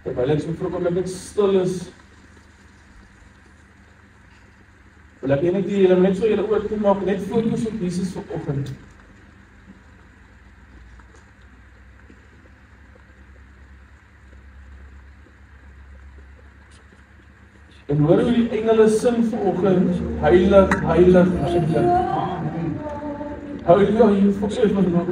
Terwyl ek so vir 'n oomblik stil is, wil ek net julle net so julle oë toemaak, net fokus op Jesus vanoggend. En hoor hoe die engele sing vanoggend, heilig, heilig, heilig. Halleluja, hier forever, Lord.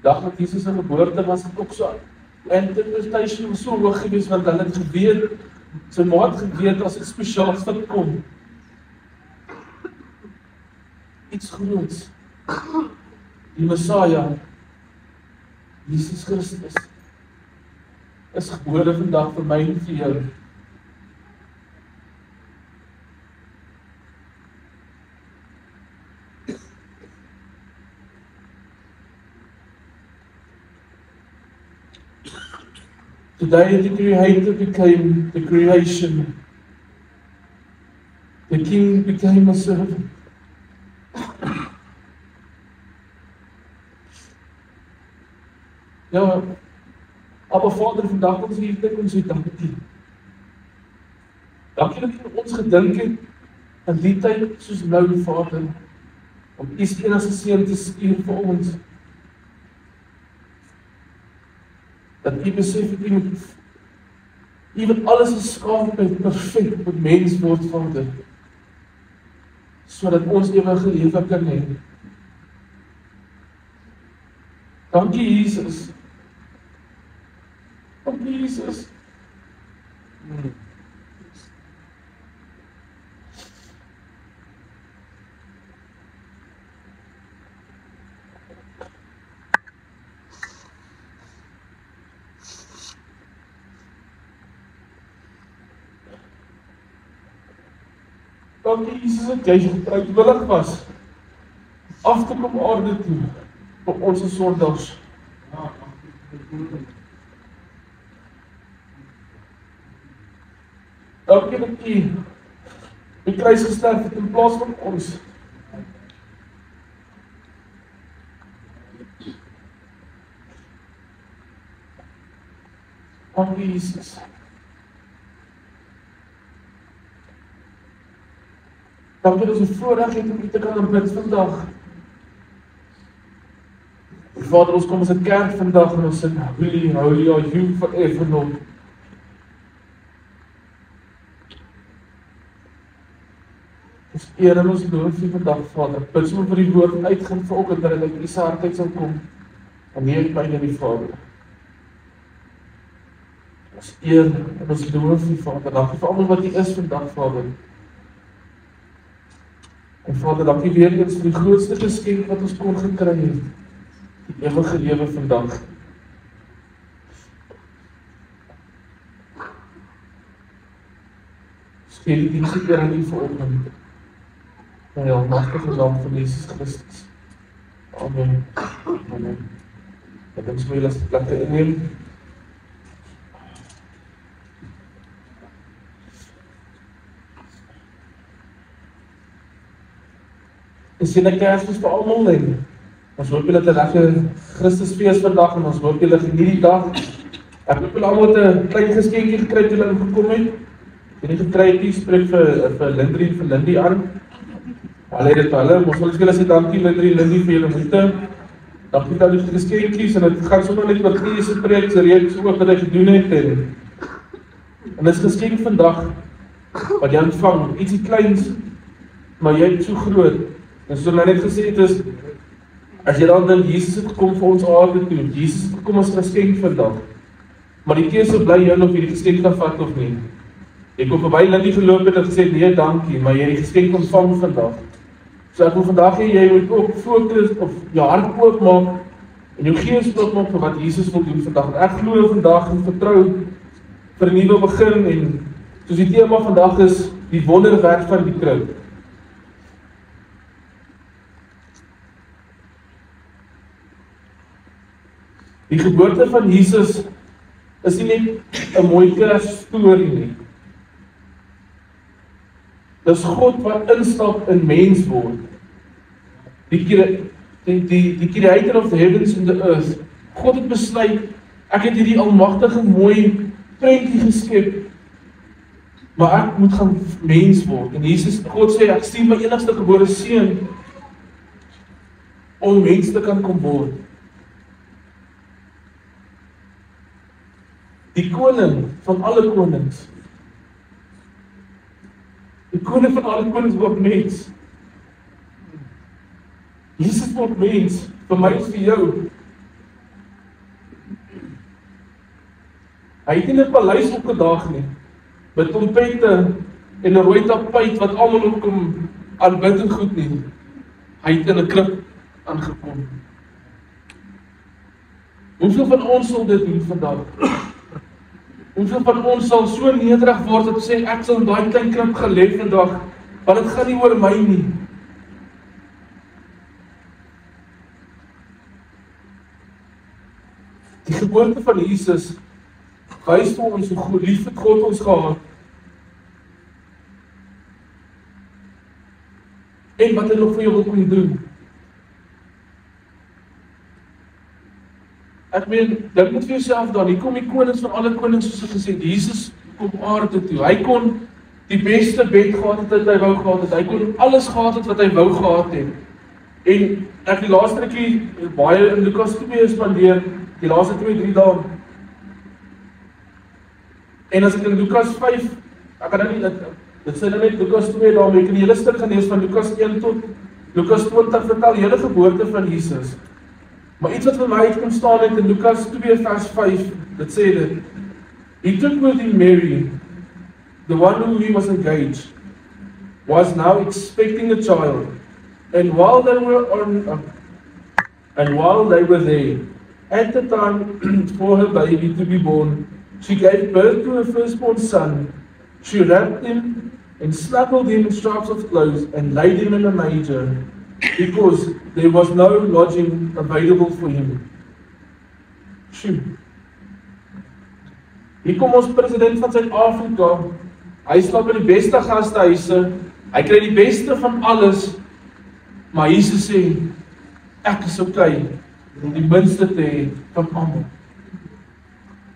Dag met Jesus se geboorte was dit ook so. En dit was so hoog geweest want hulle het geweet, sy ma het geweet as dit spesiaal wat kom. Iets groots. Die Messiah, Jesus Christus, is gebore vandag vir my en vir jou. Today the Creator became the creation. The King became a servant. Ja, aber Vader, vandag ons hier dit ons dankie. Dankie dat U ons gedink het in die tyd soos nou, Vader, om U se enigste seun te stuur vir ons. Dat U besef het U wat alles geskaap het, perfek met mens word, Vader, sodat ons ewige lewe kan hê. Dankie, Jesus. Dankie, Jesus. Dankie, Jesus, dat jy bereidwillig was af te kom aarde toe vir ons sondags. Dankie dat U die kruis gesterf het in plaas van ons. Dankie, Jesus. Dankie dat ons voorreg het om U te kan aanbid vandag. Vader, ons kom as 'n kerk vandag en ons sê, Holy, holy are you forever, Lord. Ons eer en ons loof U vandag, Vader. Bid so vir die woord uitgaan vanoggend dat dit uit U se hart uit sal kom. En nie uit myne nie, Vader. Ons eer en ons loof U, Vader. Dankie vir almal wat U is vandag, Vader. En Vader, dankie weer eens vir die grootste geskenk wat ons kon gekry het. Die ewige lewe vandag. Speel die dienste keer aan U vanoggend. In die almagtige naam van Jesus Christus. Amen. Amen. Ek ons moet julle plekke inneem. Ek sien 'n Kersfees vir almal en ons hoop julle het 'n lekker Christusfees vandag en ons hoop julle geniet die dag. Ek hoop julle almal het 'n klein geskenkie gekry toe julle gekom het. As jy nie gekry het nie, spreek vir Lindrie en vir Lindy aan. Hulle het dit hulle, ons wil julle sê dankie Lindrie en Lindy vir julle moeite. Dankie dat julle die geskenkies en dit gaan sommer net wat U se preek se reeks ook wat hy gedoen het en dit is geskenk vandag wat jy ontvang, ietsie kleins, maar jy het so groot. En soos nou net gesê het is, as jy dan dink, Jesus het gekom vir ons aarde toe, Jesus het gekom as geskenk vandag, maar die keuse bly jou of jy die geskenk kan vat of nie. Jy kom verby Lindy geloop het en gesê, nee dankie, maar jy het die geskenk ontvang vandag. So ek wil vandag hê, jy moet ook fokus of jou hart oopmaak en jou gees oopmaak vir wat Jesus wil doen vandag. En ek glo vandag en vertrou vir 'n nuwe begin en soos die tema vandag is, die wonderwerk van die kroon. Die geboorte van Jesus is nie net 'n mooi Kersstorie nie. Dis God wat instap in mens word. Die creator of the heavens and the earth. God het besluit, ek het hierdie almagtige mooi prentjie geskep, maar ek moet gaan mens word. En Jesus, God sê, ek stuur my enigste gebore seun om mens te kan kom word. Die koning van alle konings. Die koning van alle konings word mens. Jesus word mens, vir my en vir jou. Hy het nie 'n paleis opgedaag nie, met trompette en 'n rooi tapuit wat almal op kom aanbid en goed nie. Hy het in 'n krib aangekom. Hoeveel van ons sal dit doen vandag? Hoeveel van ons sal so nederig word dat sê, ek sal in daai klein krib gaan lê vandag, want dit gaan nie oor my nie. Die geboorte van Jesus wys vir ons hoe lief het God ons gehad. En wat hy nog vir jou wil kon doen. Ek meen, dink net vir jouself dan, hier kom die konings van alle konings soos ek gesê, Jesus kom aarde toe. Hy kon die beste bed gehad het wat hy wou gehad het. Hy kon alles gehad het wat hy wou gehad het. En ek die laaste rukkie baie in Lukas 2 spandeer, die laaste 2-3 dae. En as ek in Lukas 5, ek kan nie, dit sê net Lukas 2 daar, maar ek kan die hele stuk gaan lees van Lukas 1 tot Lukas 20 vertel die hele geboorte van Jesus. Maar iets wat vir my uitkom staan het in Lukas 2 vers 5, dit sê dit, He took with him Mary, the one whom he was engaged, was now expecting a child, and while they were there, at the time for her baby to be born, she gave birth to her firstborn son. She wrapped him and snuggled him in stripes of clothes and laid him in a manger, because there was no lodging available for him. Shoo. Hier kom ons president van Suid-Afrika. Hy slaap in die beste gastehuise. Hy kry die beste van alles. Maar Jesus sê, ek is okay om die minste te hê van almal.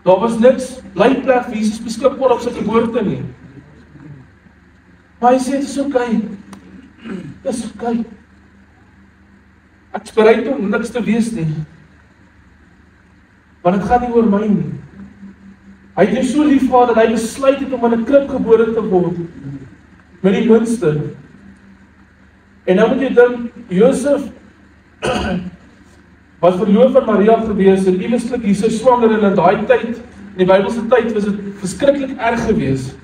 Daar was niks blyplek vir Jesus beskikbaar op sy geboorte nie. Maar hy sê, dit is okay. Dit is okay. Ek is bereid om niks te wees nie. Want dit gaan nie oor my nie. Hy het jou so lief gehad dat hy besluit het om in 'n krib gebore te word. Met die minste. En nou moet jy dink, Josef was verloof aan Maria gewees en ieweslik hier sy swanger en in daai tyd, in die Bybelse tyd was dit verskriklik erg gewees.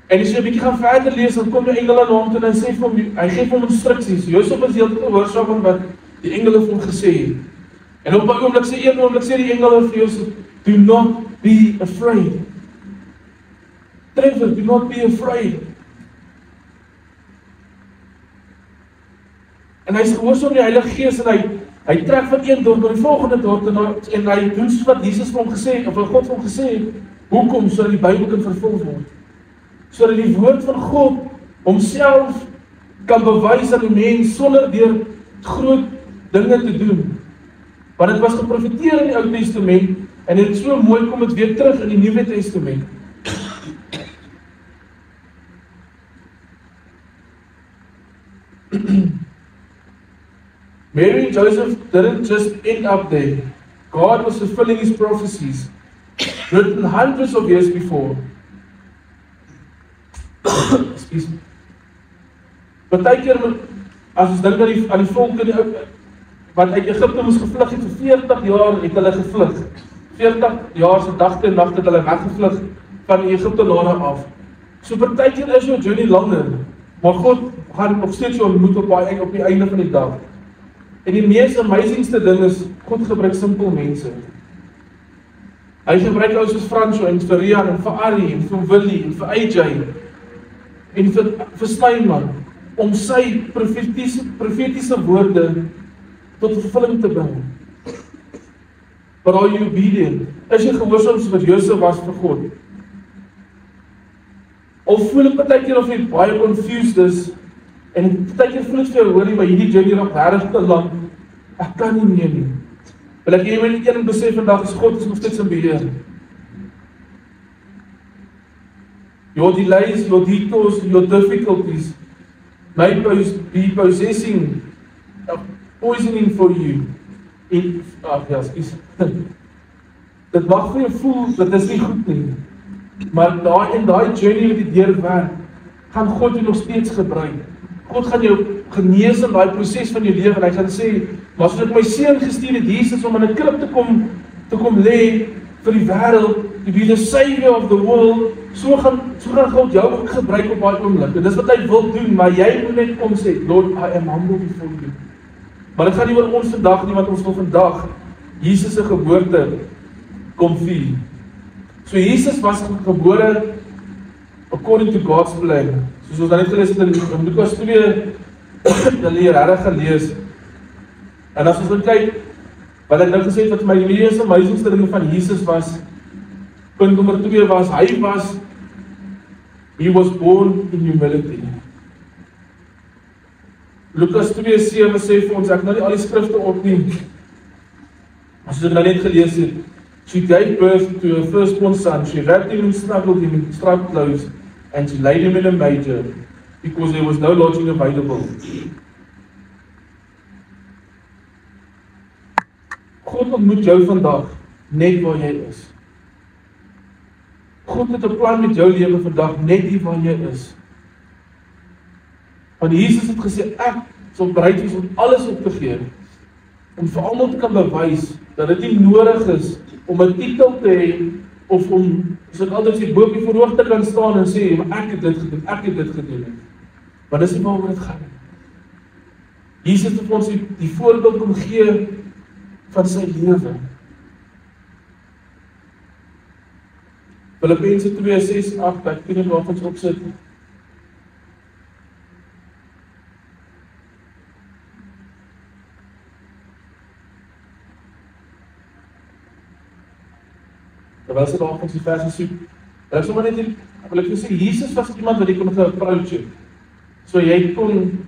En as jy 'n bietjie gaan verder lees, dan kom die engele na hom toe en hy sê vir hom, hy gee hom instruksies. Josef is heeltemal gehoorsaam aan wat die engele vir hom gesê het. En op 'n oomblik sê die engele vir Josef, do not be afraid. Trevor, do not be afraid. En hy is gehoorsaam aan die Heilige Gees en hy trek van een dorp na die volgende dorp en hy doen soos wat Jesus vir hom gesê het, of wat God vir hom gesê het. Hoekom? Sodat die Bybel kan vervul word. Sodat die woord van God homself kan bewys aan die mens sonder deur groot dinge te doen. Want dit was geprofeteer in die Ou Testament en dit is so mooi kom dit weer terug in die Nuwe Testament. Mary and Joseph didn't just end up there. God was fulfilling his prophecies, written hundreds of years before. Excuse me. Partykeer, as ons dink aan die volk in die wat uit Egipte moes gevlug het, vir 40 jaar het hulle gevlug. 40 jaar se dagte en nagte het hulle weggevlug van die Egiptenare af. So partykeer is jou journey langer, maar God gaan nog steeds jou ontmoet op die einde van die dag. En die mees amazingste ding is, God gebruik simpel mense. Hy gebruik ou soos François en vir Rian en vir Ari en vir Willie en vir AJ en vir Steinman om sy profetiese woorde tot vervulling te bring. But are you obedient? Is jy gehoorsaam soos wat Josef was vir God? Al voel ek baie keer of jy baie confused is, en baie keer voel ek vir jou, hoor nie, maar hierdie journey raak regtig te lank, ek kan nie meer nie. Wil ek jy net een besef vandag, is God is nog steeds in beheer. Your delays, your detours, your difficulties may be possessing, poisoning for you. Dit mag vir jou voel, dit is nie goed nie. Maar in daai journey wat die deurwerk, gaan God jou nog steeds gebruik. God gaan jou genees in daai proses van jou lewe, en hy gaan sê, maar soos ek my seun gestuur het, Jesus, om in 'n krib te kom lê vir die wêreld, to be the savior of the world, so gaan God jou ook gebruik op daai oomblik. En dis wat hy wil doen, maar jy moet net kom sê, Lord, I am humble before you. Maar dit gaan nie oor ons vandag nie, want ons wil vandag Jesus se geboorte kom vier. So Jesus was gebore according to God's plan. Soos ons dan net gelees het in Lukas 2, dan leer regtig gelees. En as ons kyk, wat ek nou gesê het, wat my mees amazingste dinge van Jesus was, punt nommer 2 was, he was born in humility. Lukas 2:7 sê vir ons, ek nou nie al die skrifte op nie, as ek nou net gelees het, she gave birth to her firstborn son, she wrapped him and snuggled him in striped clothes, and she laid him in a manger, because there was no lodging available. God ontmoet jou vandag, net waar jy is. God het 'n plan met jou lewe vandag, net die waar jy is. Want Jesus het gesê, ek sal bereid wees om alles op te gee, om vir almal te kan bewys, dat dit nie nodig is, om 'n titel te hê, of om, as ek altyd sê, bo op die verhoog te kan staan en sê, maar ek het dit gedoen. Maar dis nie waaroor dit gaan. Jesus het vir ons die voorbeeld kom gee, van sy lewe. Filippense 2:6-8, ek weet nie waar ons opsit. Terwyl sy daar ons die verse soek, wil ek sommer net sê, Jesus was iemand wat jy kon ge-approach het. So jy kon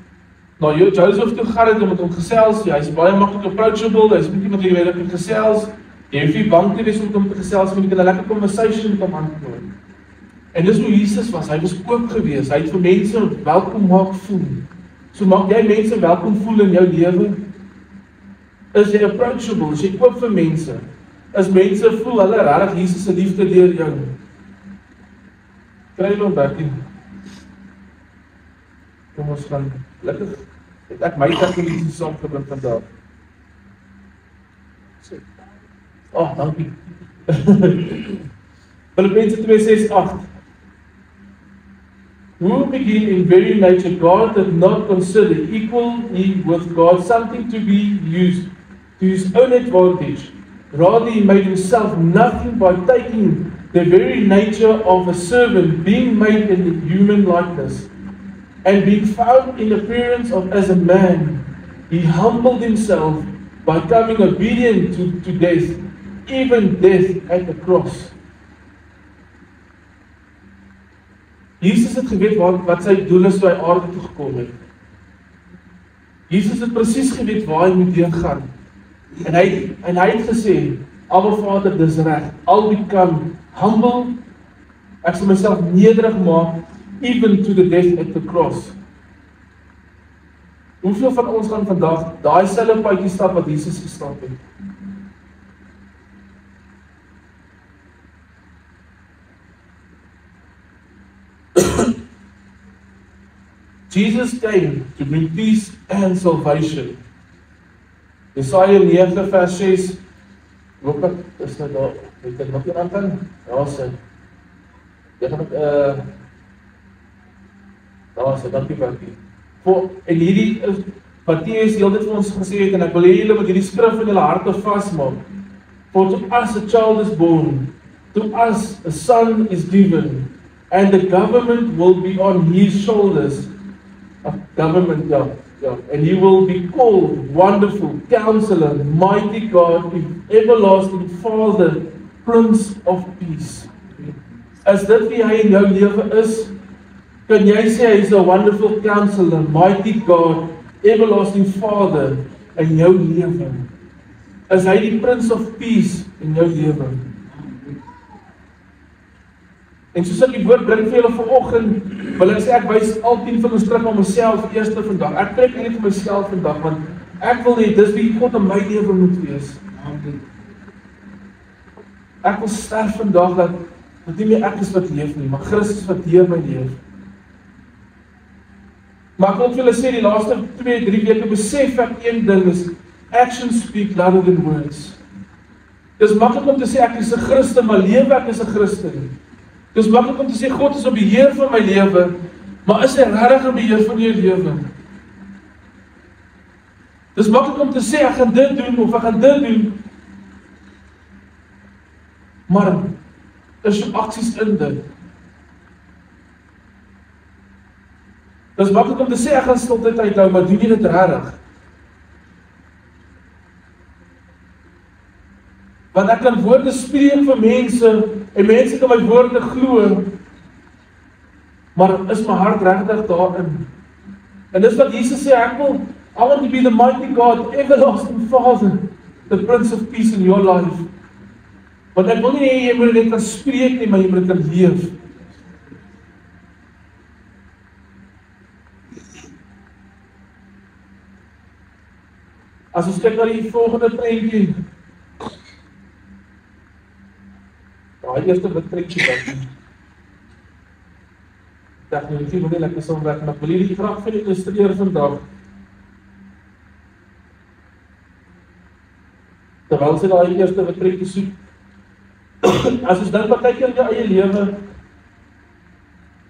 na Joseph toe gaan het om met hom gesels, hy is baie maklik approachable, hy is nie iemand wat jy kan gesels, jy hoef nie bang te wees om hom te gesels, maar jy kan 'n lekker conversation met hom aanknoop. En dis hoe Jesus was, hy was oop gewees, hy het vir mense welkom maak voel. So maak jy mense welkom voel in jou lewe? Is jy approachable, is jy oop vir mense? As mense voel, hulle regtig Jesus se liefde deur jou. Kry jy hom Bertie? Kom ons gaan, gelukkig het ek my tegnologie saamgebring vandag. Dankie. Filippense 2:6-8. Who begin in very nature, God did not consider equality with God something to be used to his own advantage. Rather, he made himself nothing by taking the very nature of a servant, being made in human likeness, and being found in appearance as a man. He humbled himself by becoming obedient to death, even death at the cross. Jesus het geweet wat sy doel is toe hy aarde toe gekom het. Jesus het presies geweet waar hy moet heen gaan. En hy het gesê, Abba Vader, dis reg. I'll become humble. Ek sal myself nederig maak, even to the death at the cross. Hoeveel van ons gaan vandag daai selfe paadjie stap wat Jesus gestap het? Jesus came to bring peace and salvation. Jesaja 9:6. Hoop ek is nou daar. Het ek nog nie aangaan? Ja, sê. Jy gaan daar sê, dankie Bertie. En hierdie Matteus die hele tyd vir ons gesê het, en ek wil hê julle moet hierdie skrif in julle harte vasmaak. For to us a child is born, to us a son is given, and the government will be on his shoulders. Government, and he will be called Wonderful Counselor, Mighty God, Everlasting Father, Prince of Peace. As dit wie hy in jou lewe is, Kan jy sê hy is 'n wonderful counselor, mighty God, everlasting Father in jou lewe? Is hy die Prince of Peace in jou lewe? En soos ek die woord bring vir julle vanoggend, wil ek sê ek wys al 10 vingers terug na myself eers vandag. Ek kyk net vir myself vandag, want ek wil nie, dis wie God in my lewe moet wees. Ek wil sterf vandag dat nie meer ek is wat leef nie, maar Christus wat deur my leef. Maar ek wil vir julle sê, die laaste 2-3 weke besef ek een ding is, actions speak louder than words. Dis maklik om te sê ek is 'n Christen, maar lewe ek is 'n Christen. Dis maklik om te sê God is op beheer van my lewe, maar is hy regtig op beheer van jou lewe? Dis maklik om te sê ek gaan dit doen of ek gaan dit doen, maar is jou aksies in dit? Dis maklik om te sê ek gaan stiltyd uithou, maar doen jy dit regtig? Want ek kan woorde spreek vir mense, en mense kan my woorde glo, maar is my hart regtig daarin? En dis wat Jesus sê, I want to be the mighty God, everlasting Father, the Prince of Peace in your life. Want ek wil nie hê jy moet net kan spreek nie, maar jy moet kan leef. As ons kyk na die volgende prentjie, daai eerste prentjie dan. Tegnologie moet nie lekker saam werk, maar ek wil hierdie graag vir illustreer vandag. Terwyl sy daai eerste prentjie soek, as ons dink partykeer in jou eie lewe,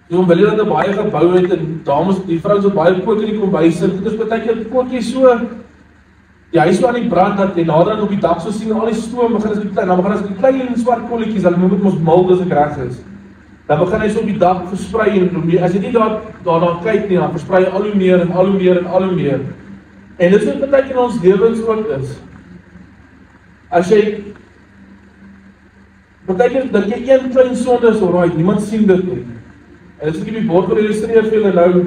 so wil jy dat baie gebou het, en dames, die vrouens wat baie kook in die kombuis, en dit is partykeer kook jy so, die huis so aan die brand, dat jy nader op die dak so sien, al die stoom begin as die klein, dan begin as die klein swart kolletjies, dan moet ons mild as ek reg is. Dan begin hy so op die dak versprei, en as jy nie daarna kyk nie, dan versprei hy al hoe meer, en al hoe meer, en al hoe meer. En dit is wat partykeer in ons lewens ook is. As jy partykeer dink jy een klein sonde is alright, niemand sien dit nie. En as ek die bord wil illustreer vir julle nou,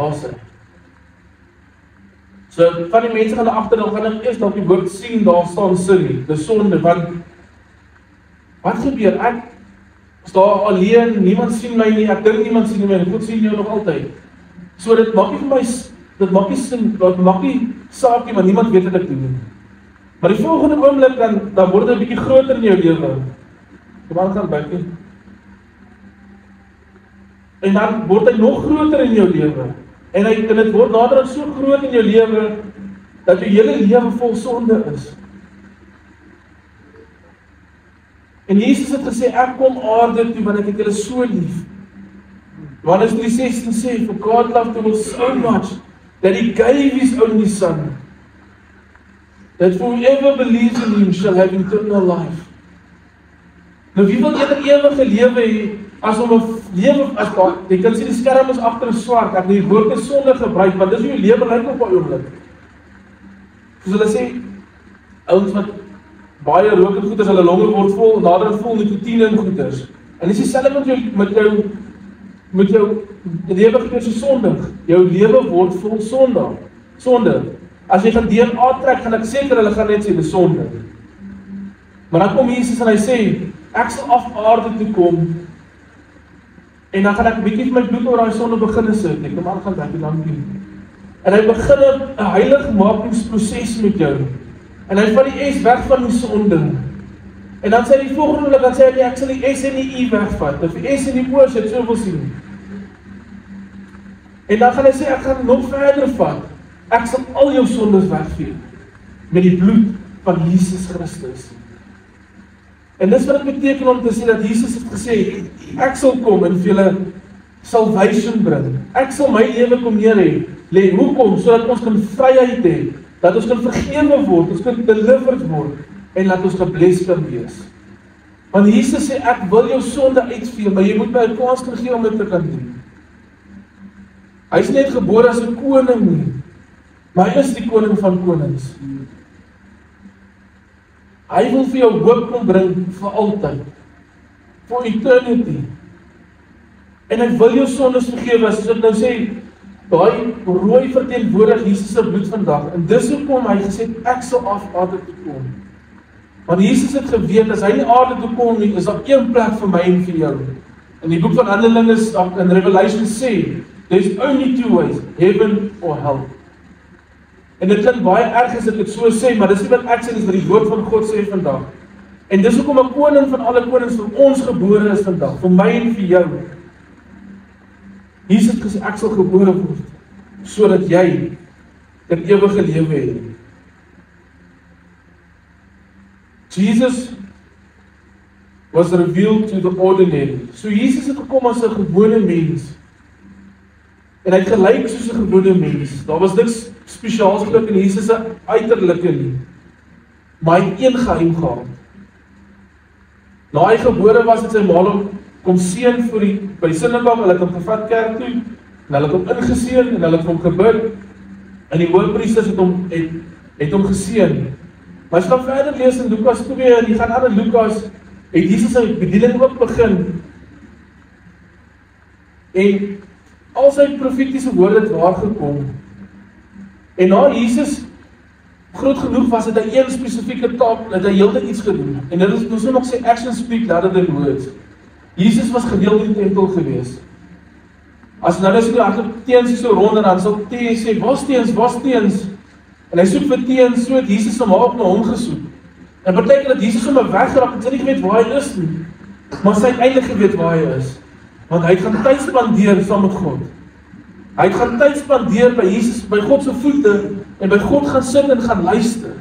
awesome. So, van die mense gaan daar agter, dan gaan ek eers dalk die woord sien, daar staan sin nie, dis sonde, want wat gebeur? Ek is daar alleen, niemand sien my nie, ek dink niemand sien my, en God sien jou nog altyd. So dit maak nie vir my, dit maak nie sin, dit maak nie saak nie, maar niemand weet wat ek doen. Maar die volgende oomblik, dan word dit 'n bietjie groter in jou lewe. Kom aan, gaan buite. En dan word hy nog groter in jou lewe. En dit word naderhand so groot in jou lewe, dat jou hele lewe vol sonde is. En Jesus het gesê, ek kom aarde toe, want ek het julle so lief. Johannes 3:16 sê, for God loved the world so much, that he gave his only son, that whoever believes in him shall have eternal life. Nou wie wil ewige lewe hê, as om 'n lewe, as jy kan sien die skerm is agter swart, ek die woord is sonde gebruik, want dis hoe jou lewe lyk op 'n oomblik. Soos hulle sê, ouens wat baie rook en goeders, hulle longe word vol, nader vol nikotine en goeders. En dis dieselfde met jou lewe gebeur so sondig. Jou lewe word vol sonde. As jy gaan DNA trek, gaan ek seker hulle gaan net sê dis sonde. Maar dan kom Jesus en hy sê, ek sal af aarde toe kom, en dan gaan ek 'n bietjie my bloed oor daai sonde begin sit. Ek kom aan gaan dankie dankie. En hy begin 'n heiligmakingsproses met jou. En hy vat die S weg van die sonde. En dan sê hy die volgende, dan sê hy, ek sal die S en die I wegvat. Of die S en die O, as jy dit so wil sien. En dan gaan hy sê, ek gaan nog verder vat. Ek sal al jou sondes wegvee. Met die bloed van Jesus Christus. En dis wat dit beteken om te sê dat Jesus het gesê, ek sal kom en vir julle salvation bring. Ek sal my lewe kom neer lê. Hoekom? Sodat ons kan vryheid hê, dat ons kan vergewe word, ons kan delivered word, en dat ons gebless kan wees. Want Jesus sê, ek wil jou sonde uitvee, maar jy moet my 'n kans gee om dit te kan doen. Hy is net gebore as 'n koning nie, maar hy is die koning van konings. Hy wil vir jou hoop kom bring vir altyd, for eternity. En hy wil jou sondes vergewe, soos ek nou sê, daai rooi verteenwoordig Jesus se bloed vandag. En dis hoekom hy gesê het, ek sal af aarde toe kom. Want Jesus het geweet, as hy nie aarde toe kom nie, is daar een plek vir my en vir jou. In die boek van Handelinge in Revelation sê, there's only two ways, heaven or hell. En dit klink baie erg as ek dit so sê, maar dis nie wat ek sê, dis wat die woord van God sê vandag. En dis hoekom 'n koning van alle konings vir ons gebore is vandag, vir my en vir jou. Jesus het gesê, ek sal gebore word, sodat jy 'n ewige lewe het. Jesus was revealed to the ordinary. So Jesus het gekom as 'n gewone mens. En hy het gelyk soos 'n gewone mens. Daar was niks spesiaals geluk in Jesus se uiterlike nie. Maar hy het een geheim gehad. Na hy gebore was, het sy ma hom kom seën by die sinagog, hulle het hom gevat kerk toe, en hulle het hom ingeseën, en hulle het hom gebid, en die hoofpriesters het hom geseën. Maar as jy gaan verder lees in Lukas 2, en jy gaan aan in Lukas, het Jesus sy bediening ook begin. En al sy profetiese woorde het waar gekom. En na Jesus groot genoeg was, het hy een spesifieke taak, het hy heeltyd iets gedoen. En dit is ons nog sê, actions speak louder than words. Jesus was gereeld in die tempel gewees. As nou is die hardloop teens so rond, en dan sal T sê, was teens? En hy soek vir teens, so het Jesus hom ook na hom gesoek. En beteken dat Jesus hom weggeraak, het sy nie geweet waar hy is nie. Maar sy het eintlik geweet waar hy is. Want hy het gaan tyd spandeer saam met God. Hy het gaan tyd spandeer by Jesus, by God se voete, en by God gaan sit en gaan luister.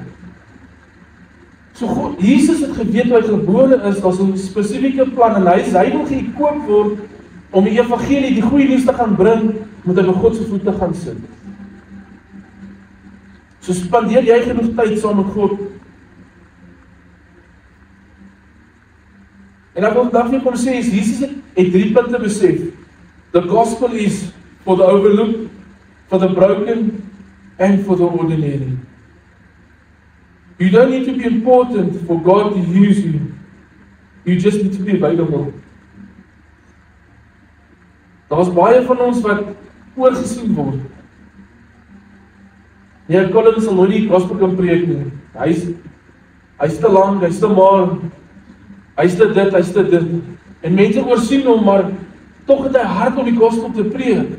So Jesus het geweet waar hy gebore is, daar's 'n spesifieke plan, en hy wil geëkoop word, om die evangelie, die goeie nuus te gaan bring, moet hy by God se voete gaan sit. So spandeer jy genoeg tyd saam met God. En ek wil vandag vir kom sê, Jesus het 3 punte besef. The gospel is for the overlooked, for the broken, and for the ordinary. You don't need to be important for God to use you. You just need to be available. Daar's baie van ons wat oorgesien word. Heer Collins sal nooit die gospel kan preek nie. Hy's te lank, hy's te maar, hy's te dit. En mense oorsien hom, maar tog het hy hart om die gospel te preek.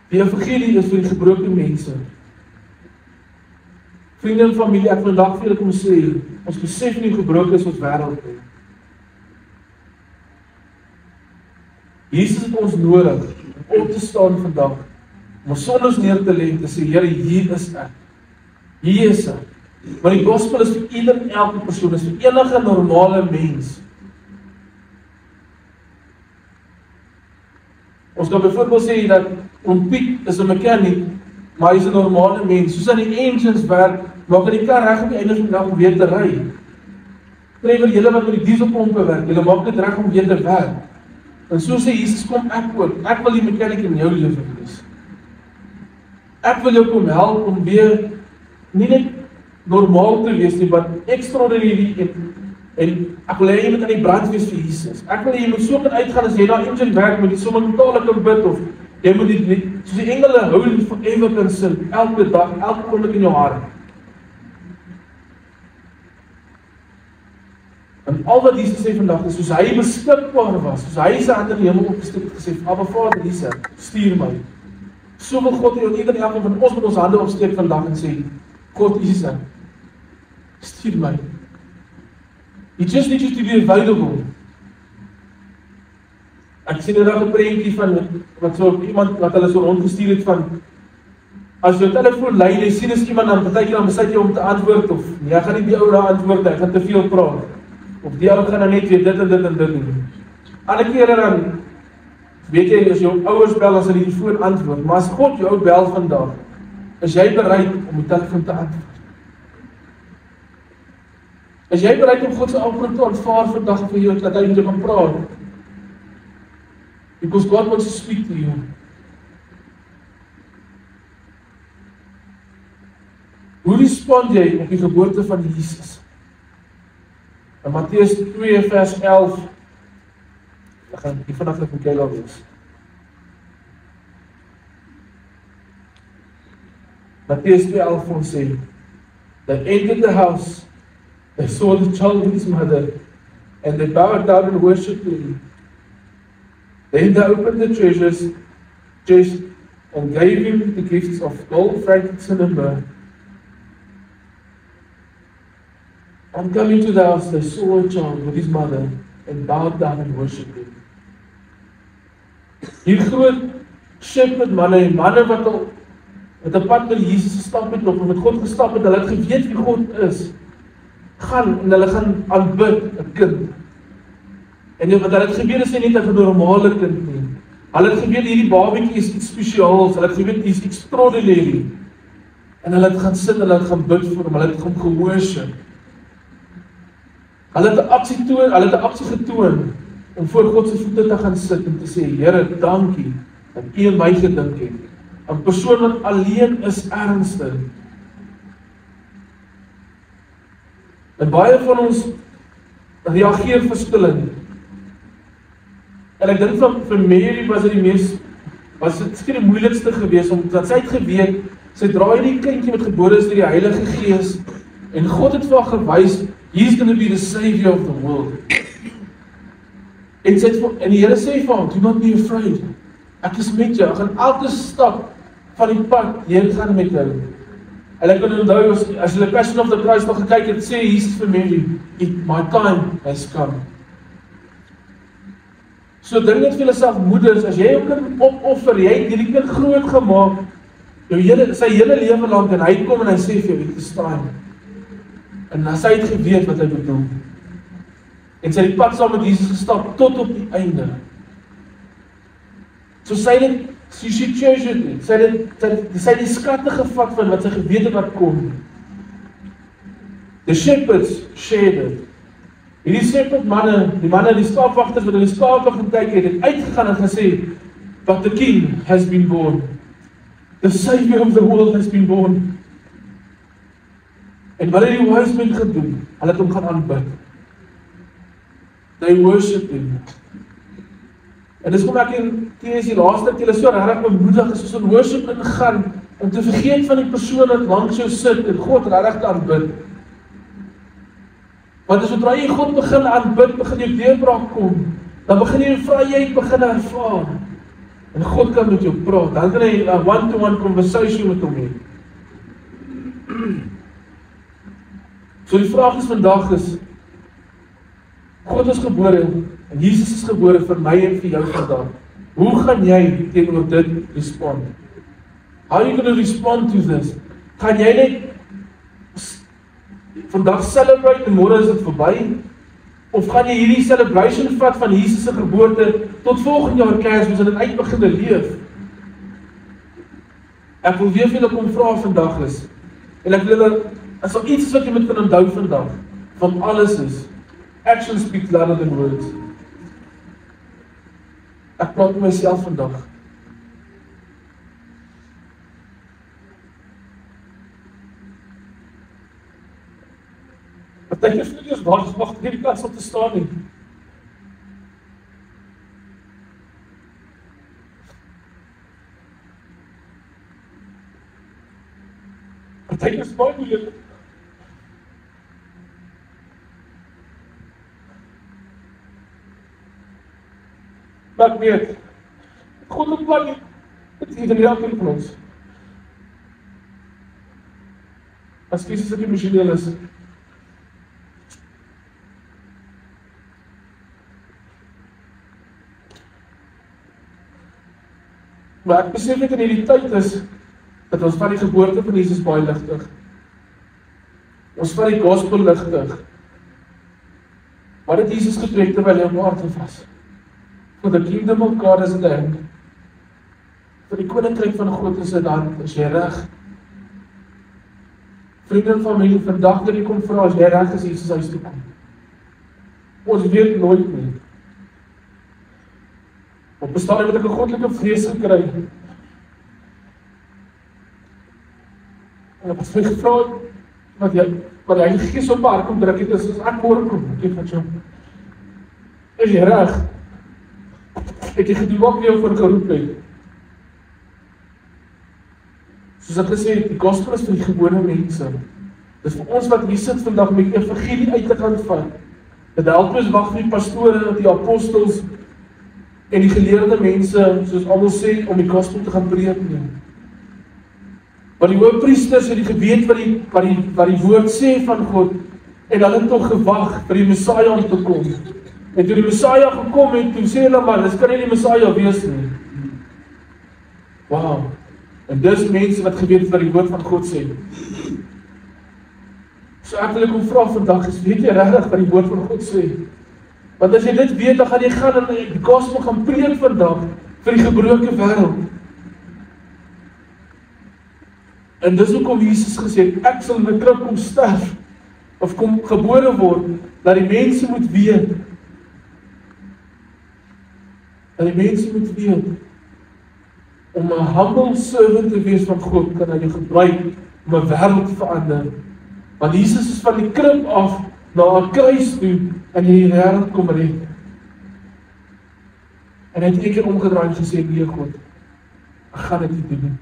Die evangelie is vir die gebroke mense. Vriende en familie, ek wil vandag vir julle kom sê, ons besef nie hoe gebroken is ons wêreld. Jesus het ons nodig om op te staan vandag, om ons sondes neer te lê en te sê, Here, hier is ek. Hier is ek. Maar die gospel is vir ieder en elke persoon, is vir enige normale mens. Ons kan byvoorbeeld sê dat Piet is 'n mechanic, maar hy is 'n normale mens. Soos aan die engines werk, maak hy die kar reg op die einde van die dag om weer te ry. Trevor, julle wat met die dieselpompe werk, julle maak dit reg om weer te werk. En so sê Jesus, kom ek ook. Ek wil die mechanic in jou lewe wees. Ek wil jou kom help om weer nie net normaal te wees nie, maar extraordinary en ek wil hê jy moet aan die brand wees vir Jesus. Ek wil hê jy moet so kan uitgaan as jy na engine werk met die sommer totale kan bid of jy moet die soos die engele hou forever kan sing, elke dag, elke oomblik in jou hart. En al wat Jesus sê vandag is, soos hy beskikbaar was, soos hy sy hand in die hemel opgesteek het, gesê, Abba Vader, Jesus, stuur my. So wil God en ieder en elke van ons met ons hande opsteek vandag en sê, God, Jesus, stuur my. He just needs you to be available. Ek sien nou 'n prentjie van wat so iemand wat hulle so rondgestuur het van as jou telefoon lui, jy sien as iemand dan partykeer dan besluit jy om te antwoord of nee, ek gaan nie die ou daar antwoord, ek gaan te veel praat. Of die ou gaan dan net weer dit en dit en dit doen. Ander kere dan weet jy as jou ouers bel as hulle die foon antwoord, maar as God jou bel vandag, is jy bereid om die telefoon te antwoord? Is jy bereid om God se antwoord te aanvaar vandag vir jou dat hy met jou kan praat? Because God wants to speak to you. Who is respond jy op die geboorte van Jesus? In Matteus 2 vers 11, ek gaan die vanaand met jy daar wees. Matteus 2:11 ons sê, they entered the house, they saw the child with his mother, and they bowed down and worshipped him. Then they opened the chest and gave him the gifts of gold, frankincense, and myrrh. On coming to the house, they saw a child with his mother and bowed down and worshipped him. Hier groot shepherd manne en manne wat al met 'n pad met Jesus gestap het of met God gestap het, hulle het geweet wie God is, gaan en hulle gaan aanbid 'n kind. En wat hulle het geweet is nie net 'n normale kind nie. Hulle het geweet hierdie babatjie is iets spesiaals, hulle het geweet hy is extraordinary. En hulle het gaan sit en hulle het gaan bid vir hom, hulle het hom geworship. Hulle het 'n aksie getoon om voor God se voete te gaan sit en te sê, Here, dankie dat U aan my gedink het. 'n persoon wat alleen is ernstig. En baie van ons reageer verskillend. En ek dink vir Mary was dit skielik die moeilikste geweest, omdat sy het geweet, sy dra hierdie kindjie wat gebore is deur die Heilige Gees, en God het vir haar gewys, he's going to be the savior of the world. En die Here sê vir haar, do not be afraid. Ek is met jou, ek gaan elke stap van die pad heen gaan met jou. En ek kan onthou, as jy die Passion of the Christ nog gekyk het, sê Jesus vir Mary, my time has come. So dink net vir jouself, moeders, as jy jou kind opoffer, jy het hierdie kind groot gemaak, sy hele lewe lank, en hy kom en hy sê vir jou, it is time. En as hy het geweet wat hy bedoel. En sy het die pad saam met Jesus gestap, tot op die einde. So sy het she treasured it. Sy het die skatte gevat van wat sy geweet het wat kom. The shepherds shared it. Hierdie shepherd manne, die skaapwagters wat in die skaape gaan kyk het uitgegaan en gesê, but the king has been born. The savior of the world has been born. En wat het die wise men gedoen? Hulle het hom gaan aanbid. They worship him. En dis kom ek in die laaste keer so regtig bemoedig is soos 'n worship ingaan om te vergeet van die persoon wat langs jou sit en God regtig te aanbid. Want as sodra jy God begin aanbid, begin jy deurbraak kom. Dan begin jy vryheid begin ervaar. En God kan met jou praat. Dan kan jy 'n one-to-one conversation met hom hê. So die vraag is vandag is, God is gebore, en Jesus is gebore vir my en vir jou vandag. Hoe gaan jy teenoor dit respond? How are you going to respond to this? Gaan jy net vandag celebrate en môre is dit verby? Of gaan jy hierdie celebration vat van Jesus se geboorte tot volgende jaar Kersfees en dit uitbegin leef? Ek wil weer vir julle kom vra vandag is, en ek wil julle, as daar iets is wat jy moet kan onthou vandag, van alles is, action speaks louder than words. Ek praat met myself vandag. Partykeer voel jy wag hierdie kans om te staan nie. Partykeer is baie moeilik. Maar ek weet, God het plan nie, dit is in elkeen van ons. As kies ek emosioneel is, maar ek besef net in hierdie tyd is, dat ons van die geboorte van Jesus baie ligtig. Ons van die gospel ligtig. Wat het Jesus gepreek terwyl hy op aarde was? For the kingdom of God is at hand. Vir die koninkryk van God is at hand, is jy reg? Vriende en familie, vandag dat jy kom vra, as jy reg is, Jesus huis toe kom. Ons weet nooit nie. Op bestaan het ek 'n goddelike vrees gekry. En ek het my gevra, wat die Heilige Gees op haar kom druk het, is as ek hoor kom, ek van jou. Is jy reg? Het jy gedoen wat jou voor geroep het? Soos ek gesê het, die gospel is vir die gewone mense. Dis vir ons wat hier sit vandag met die evangelie uit te gaan vat. Dit help ons wag vir die pastore, die apostels en die geleerde mense, soos almal sê, om die gospel te gaan preek nie. Want die hoëpriesters het die geweet wat die woord sê van God, en hulle het nog gewag vir die Messiah om te kom. En toe die Messiah gekom het, toe sê hulle maar, dis kan nie die Messiah wees nie. Wow. En dis mense wat geweet wat die woord van God sê. So ek wil kom vra vandag, weet jy regtig wat die woord van God sê? Want as jy dit weet, dan gaan jy gaan en die gospel gaan preek vandag vir die gebroke wêreld. En dis hoekom Jesus gesê het, ek sal in 'n krib kom sterf, of kom gebore word, dat die mense moet weet. Dat die mense moet weet, om 'n humble servant te wees van God, kan hy jou gebruik om 'n wêreld te verander. Want Jesus is van die krib af na 'n kruis toe, en die wêreld kom red. En hy het 'n keer omgedraai en gesê, nee God, ek gaan dit nie doen.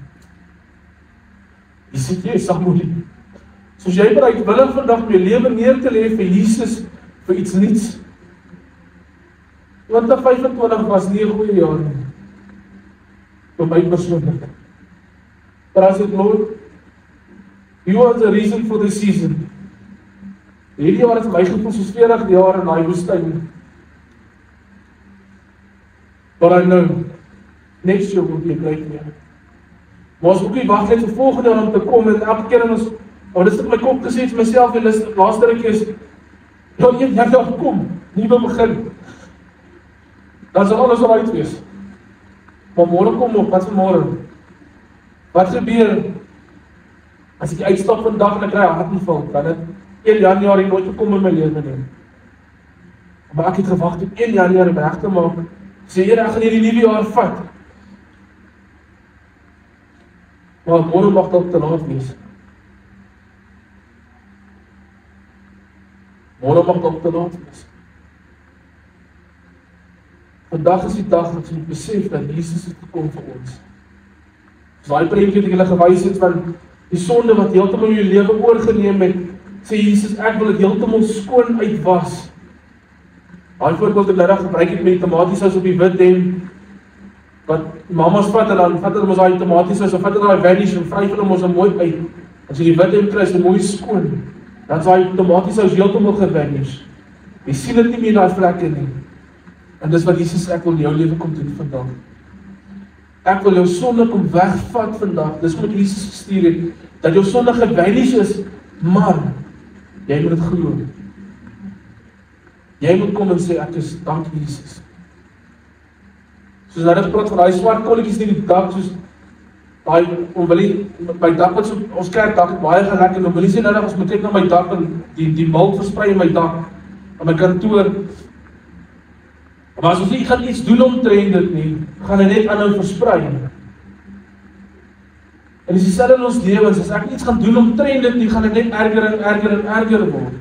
Jy sê jy Samuel, soos jy bereidwillig vandag my lewe neer te lê vir Jesus, vir iets niets. 2025 was nie 'n goeie jaar nie, vir my persoonlik. But I said, Lord, you are the reason for the season. Hierdie jaar het my gevoel soos 40 jaar in daai woestyn. But I know, next year will be a great year. Maar ons moet nie wag net vir volgende jaar om te kom, en elke keer in ons, dis het my kop gesê vir myself, en laaste ruk is, ja, een jaar kom, nuwe begin. Dan sal alles alright wees. Maar môre kom op, wat vir môre? Wat gebeur, as ek uitstap vandag en ek kry 'n hartaanval, kan dit 1 Januarie nooit gekom in my lewe nie. Maar ek het gewag tot 1 Januarie om reg te maak, sê Here, ek gaan hierdie nuwe jaar vat. Maar môre mag dalk te laat wees. Môre mag dalk te laat wees. Vandag is die dag dat ons besef dat Jesus het gekom vir ons. So daai prentjie wat ek julle gewys het van die sonde wat heeltemal jou lewe oorgeneem het, sê Jesus, ek wil dit heeltemal skoon uitwas. Daai voorbeeld wat ek nou gebruik het met die tomatiesous op die wit hemp, wat mamas vat en dan vat hulle mos daai tomatiesous, of vat hulle daai vanish en vryf hulle mos mooi uit. As jy die wit hemp kry, is dit mooi skoon. Dan is daai tomatiesous heeltemal gevanish. Jy sien dit nie meer daai vlekke nie. En dis wat Jesus ek wil in jou lewe kom doen vandag. Ek wil jou sonde kom wegvat vandag. Dis wat Jesus gestuur het, dat jou sonde gevanish is, maar jy moet dit glo. Jy moet kom en sê, ek is dankie Jesus. Soos hulle praat van daai swart kolletjies in die dak, soos daai omwillie, my dak wat so, ons kerkdak het baie gelek, en omwillie sê nou dat ons moet kyk na my dak, en die malt versprei in my dak, aan my kantoor. Maar as ons nie gaan iets doen omtrent dit nie, gaan hy net aanhou versprei. En dis dieselfde in ons lewens, as ek iets gaan doen omtrent dit nie, gaan dit net erger en erger en erger word.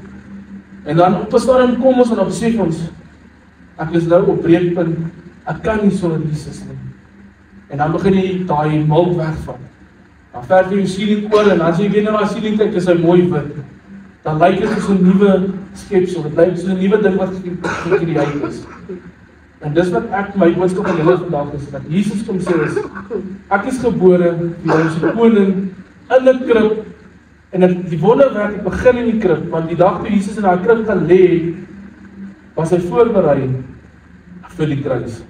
En dan op 'n stadium kom ons en dan besef ons, ek is nou op breekpunt, ek kan nie sonder Jesus nie. En dan begin jy daai malt wegvat. Dan verf jy jou siening oor, en as jy weer na daai siening kyk, is hy mooi wit. Dan lyk dit soos 'n nuwe skepsel, dit lyk soos 'n nuwe ding wat gecreëer is. En dis wat ek my boodskap aan julle vandag is, dat Jesus kom sê is, ek is gebore, vir jou se koning, in 'n krib, en die wonderwerk het begin in die krib, want die dag toe Jesus in daai krib gaan lê, was hy voorberei vir die kruis.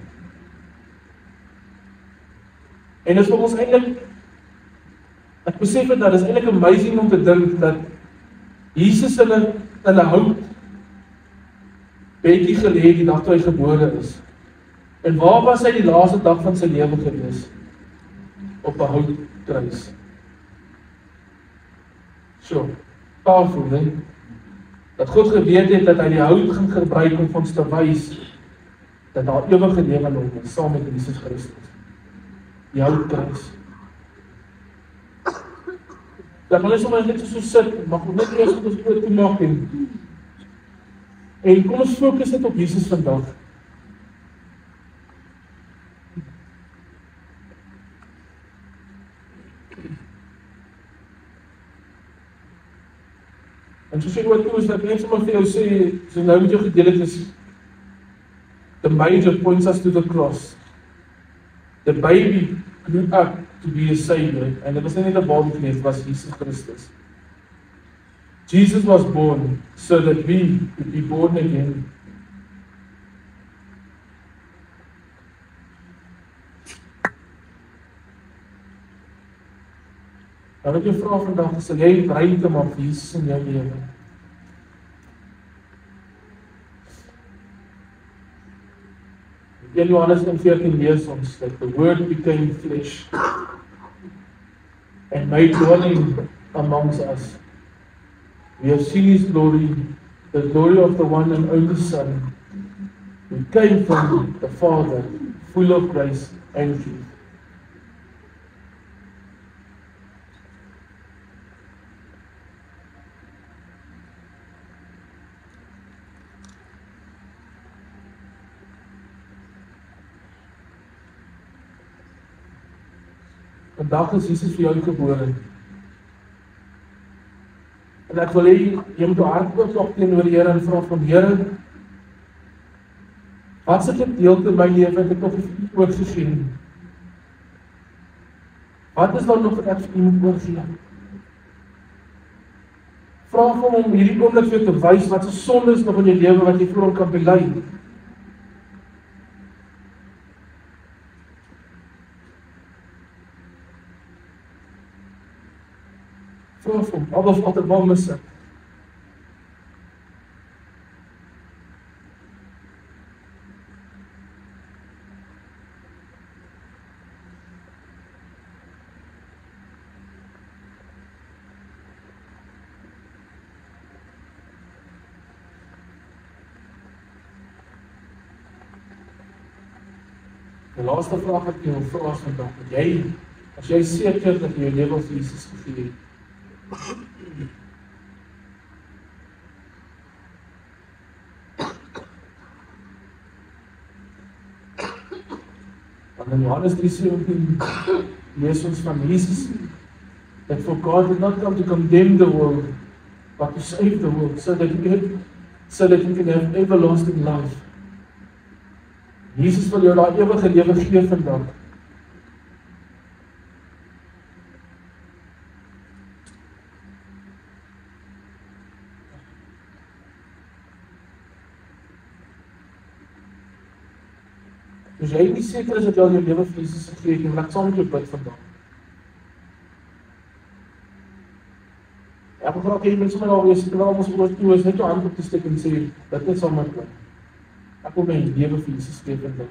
En dis vir ons eintlik, ek besef dit dat, dis eintlik amazing om te dink, dat Jesus in 'n hout bedjie gelê die dag toe hy gebore is. En waar was hy die laaste dag van sy lewe gewees? Op 'n houtkruis. So, powerful, né? Dat God geweet het dat hy die hout gaan gebruik om ons te wys dat daar ewige lewe in hom is, saam met Jesus Christus. Die houtkruis. Dan gaan ons sommer net so sit, mag ons net eers ons oor toemaak en kom ons fokus net op Jesus vandag. En soos ek oor toe is, dat ek net sommer vir jou sê, so nou met jou gedeel het is, the major points us to the cross. The baby grew up to be a savior, and it was not a baby, it was Jesus Christus. Jesus was born so that we could be born again. Dan wil ek jou vra vandag, sal jy ruimte maak vir Jesus in jou lewe? In Johannes 14 lees ons dat the word became flesh and made dwelling amongst us. We have seen his glory, the glory of the one and only Son, who came from the Father, full of grace and truth. Vandag is Jesus vir jou gebore. En ek wil hê jy moet jou hart oopmaak teenoor die Here en vra van Here, wat se gedeelte in my lewe het ek nog vir U oorgegee? Wat is daar nog wat ek vir U moet oorgee? Vra vir hom om hierdie oomblik vir jou te wys wat se sonde is nog in jou lewe wat jy voor hom kan bely. Vra vir hom, Abba Vader, waar mis ek? Die laaste vraag wat ek jou vra is vandag, dat jy, as jy seker dat jy jou lewe vir Jesus gegee het, want in Johannes 3:17 lees ons van Jesus, that for God did not come to condemn the world, but to save the world, so that you can have everlasting life. Jesus wil jou daai ewige lewe gee vandag. Dus jy nie seker is dat jy al jou lewe vir Jesus gegee het, maar ek saam met jou bid vandag. Ek wil graag hê mense moet al wees, terwyl ons oor toe is, net jou hand op te steek en sê, dit is saam met my. Ek wil my lewe vir Jesus gee vandag.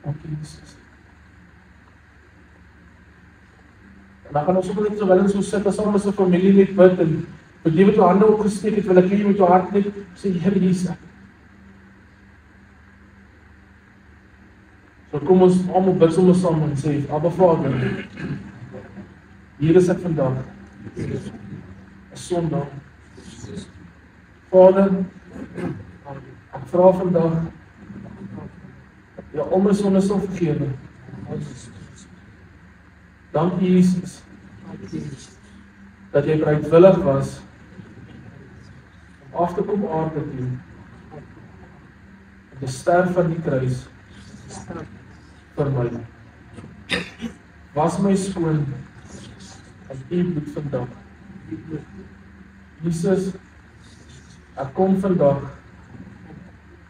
Dankie Jesus. En dan gaan ons ook net terwyl ons so sit, as saam as 'n familie net bid en vir die wat jou hande opgesteek het, wil ek hê jy met jou hart net sê, Here Jesus. So kom ons almal bid sommer saam en sê, Abba Vader, hier is ek vandag, 'n Sondag. Vader, ek vra vandag, dat al my sonde sal vergewe. Dankie Jesus, dat jy bereidwillig was om af te kom aarde toe, om te sterf aan die kruis vir my. Was my skoon in U bloed vandag. Jesus, ek kom vandag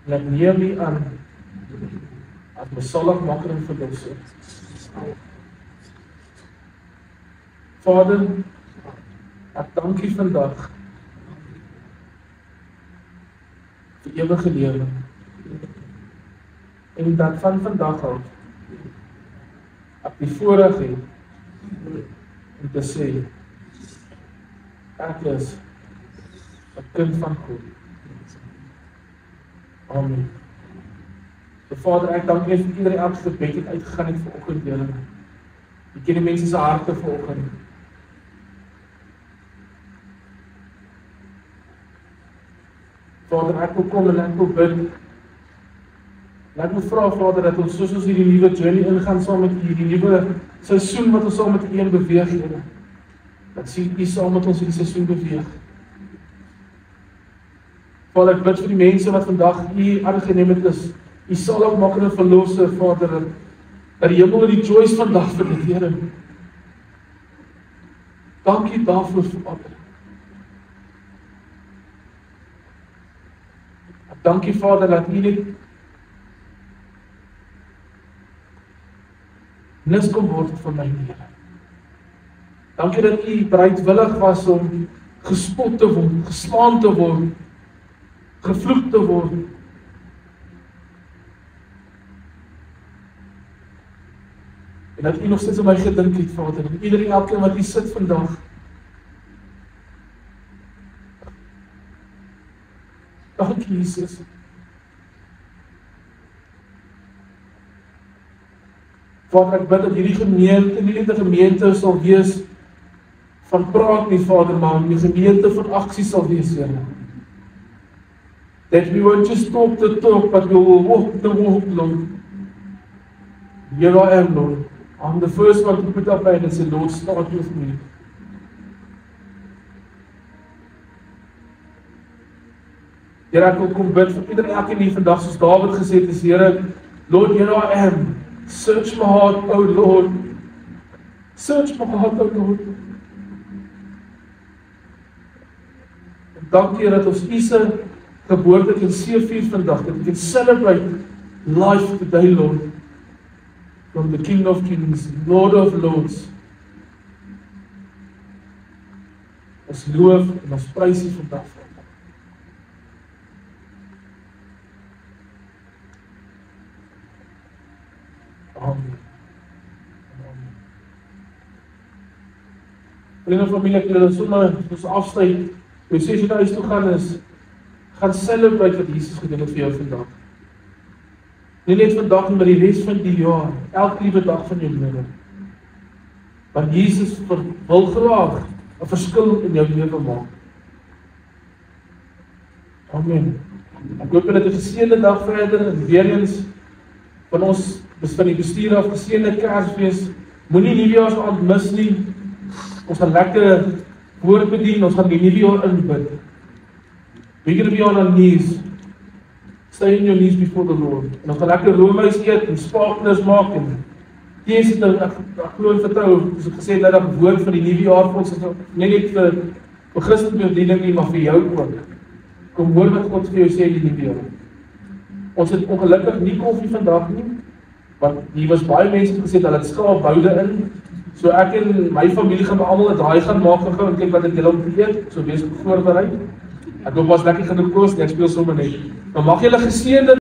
en ek neem U aan as my saligmaker en verlosser. Vader, ek dank U vandag vir ewige lewe. En dat van vandag af ek die voorreg het om te sê, ek is 'n kind van God. Amen. Vader, ek dank U vir iedereen elke gebed het uitgegaan het vanoggend, Here. U ken die mense se harte vanoggend. Vader, ek wil kom en ek wil bid. Laat my vra, Vader, dat ons soos ons hierdie nuwe journey ingaan saam met U, hierdie nuwe seisoen wat ons saam met U beweeg, Here. Dat sien U saam met ons hierdie seisoen beweeg. Vader, ek bid vir die mense wat vandag U aangeneem het is. U sal ook maak en verlosser, Vader, dat die hemel en die joys vandag vir dit, Here. Dankie daarvoor, Vader. Dankie, Vader, dat U dit niks kon word van my, Here. Dankie dat U bereidwillig was om gespot te word, geslaan te word, gevloek te word. En dat U nog steeds aan my gedink het, Vader, en iedereen elkeen wat hier sit vandag. Dankie, Jesus. Vader, ek bid dat hierdie gemeente nie net 'n gemeente sal wees van praat nie, Vader, maar 'n gemeente van aksie sal wees, Here. That we won't just talk the talk, but we will walk the walk, Lord. Here I am, Lord. I'm the first one to put up my hand and say, Lord, start with me. Here, ek wil kom bid vir iedereen elkeen hier vandag, soos Dawid gesê het, is Here, Lord, here I am. Search my heart, O Lord. Search my heart, O Lord. En dankie, Here, dat ons U se geboorte kan vier vandag, dat we can celebrate life today, Lord. From the King of Kings, Lord of Lords. Ons loof en ons prys U vandag. Amen. Amen. Vriende en familie, ek wil sommer ons afsluit. Jy sê as jy na huis toe gaan celebrate wat Jesus gedoen het vir jou vandag. Nie net vandag, maar die res van die jaar, elke liewe dag van jou lewe. Want Jesus wil graag 'n verskil in jou lewe maak. Amen. Ek hoop dat 'n geseënde dag verder en weer eens van ons van die bestuur af geseënde Kersfees. Moenie Nuwejaarsaand mis nie. Ons gaan lekker woord bedien, ons gaan die nuwe jaar inbid. We're going to be on our knees. Stay in your knees before the Lord. En ons gaan lekker roomys eet en spaaknis maak en tees het ek glo en vertrou, soos ek gesê het, dat woord van die nuwe jaar vir ons is nie net vir Christelike bediening nie, maar vir jou ook. Kom hoor wat God vir jou sê die nuwe jaar. Ons het ongelukkig nie koffie vandag nie, want hier was baie mense wat gesê het, hulle het skaapboude in. So ek en my familie gaan almal 'n draai gaan maak en kyk wat het julle om te eet, so wees voorberei. Ek hoop was lekker genoeg kos, ek speel sommer net. Maar mag julle geseënde